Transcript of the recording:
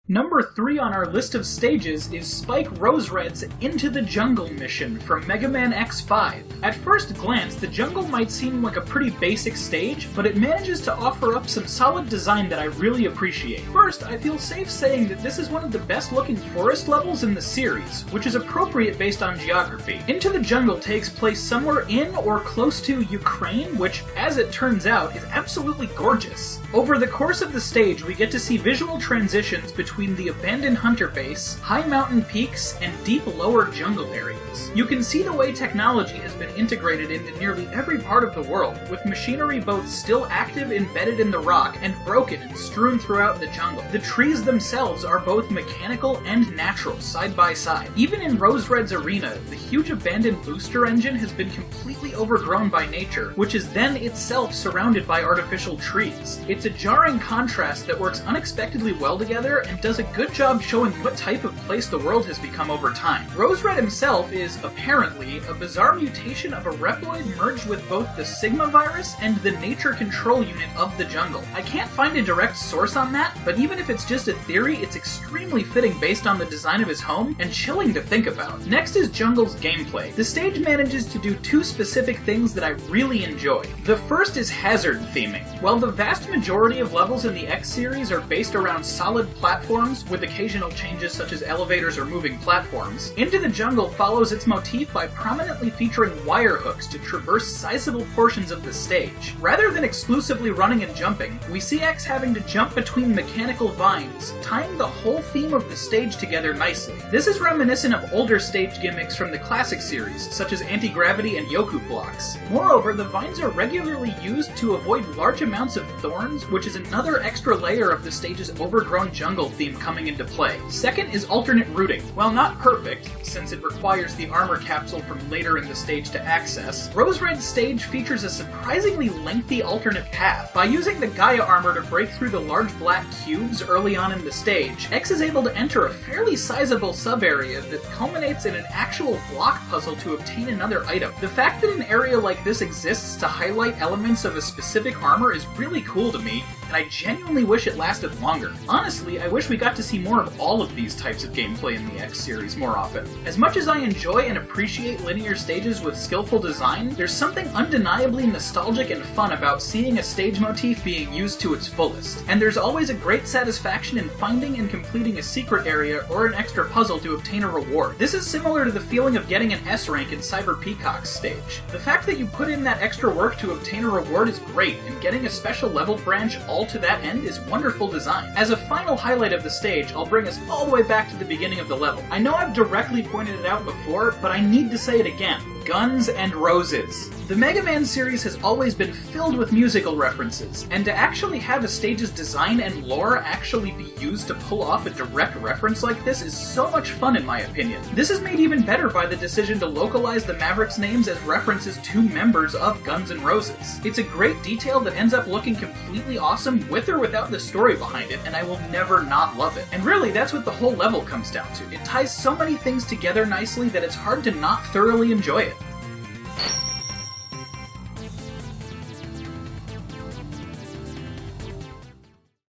Number 3 on our list of stages is Spike Rosered's Into the Jungle mission from Mega Man X5. At first glance, the jungle might seem like a pretty basic stage, but it manages to offer up some solid design that I really appreciate. First, I feel safe saying that this is one of the best looking forest levels in the series, which is appropriate based on geography. Into the Jungle takes place somewhere in or close to Ukraine, which, as it turns out, is absolutely gorgeous. Over the course of the stage, we get to see visual transitions between the abandoned hunter base, high mountain peaks, and deep lower jungle areas. You can see the way technology has been integrated into nearly every part of the world, with machinery both still active embedded in the rock and broken and strewn throughout the jungle. The trees themselves are both mechanical and natural, side by side. Even in Rosered's arena, the huge abandoned booster engine has been completely overgrown by nature, which is then itself surrounded by artificial trees. It's a jarring contrast that works unexpectedly well together and does a good job showing what type of place the world has become over time. Rosered himself is, apparently, a bizarre mutation of a Reploid merged with both the Sigma virus and the nature control unit of the jungle. I can't find a direct source on that, but even if it's just a theory, it's extremely fitting based on the design of his home, and chilling to think about. Next is Jungle's gameplay. The stage manages to do two specific things that I really enjoy. The first is hazard theming. While the vast majority of levels in the X series are based around solid platforms, with occasional changes such as elevators or moving platforms, Into the Jungle follows its motif by prominently featuring wire hooks to traverse sizable portions of the stage. Rather than exclusively running and jumping, we see X having to jump between mechanical vines, tying the whole theme of the stage together nicely. This is reminiscent of older stage gimmicks from the classic series, such as anti-gravity and Yoku blocks. Moreover, the vines are regularly used to avoid large amounts of thorns, which is another extra layer of the stage's overgrown jungle theme coming into play. Second is alternate routing. While not perfect, since it requires the armor capsule from later in the stage to access, Rosered's stage features a surprisingly lengthy alternate path. By using the Gaia armor to break through the large black cubes early on in the stage, X is able to enter a fairly sizable sub-area that culminates in an actual block puzzle to obtain another item. The fact that an area like this exists to highlight elements of a specific armor is really cool to me, and I genuinely wish it lasted longer. Honestly, I wish we got to see more of all of these types of gameplay in the X series more often. As much as I enjoy and appreciate linear stages with skillful design, there's something undeniably nostalgic and fun about seeing a stage motif being used to its fullest. And there's always a great satisfaction in finding and completing a secret area or an extra puzzle to obtain a reward. This is similar to the feeling of getting an S rank in Cyber Peacock's stage. The fact that you put in that extra work to obtain a reward is great, and getting a special level branch all to that end is wonderful design. As a final highlight of the stage, I'll bring us all the way back to the beginning of the level. I know I've directly pointed it out before, but I need to say it again. Guns and Roses. The Mega Man series has always been filled with musical references, and to actually have a stage's design and lore actually be used to pull off a direct reference like this is so much fun in my opinion. This is made even better by the decision to localize the Mavericks' names as references to members of Guns N' Roses. It's a great detail that ends up looking completely awesome with or without the story behind it, and I will never not love it. And really, that's what the whole level comes down to. It ties so many things together nicely that it's hard to not thoroughly enjoy it.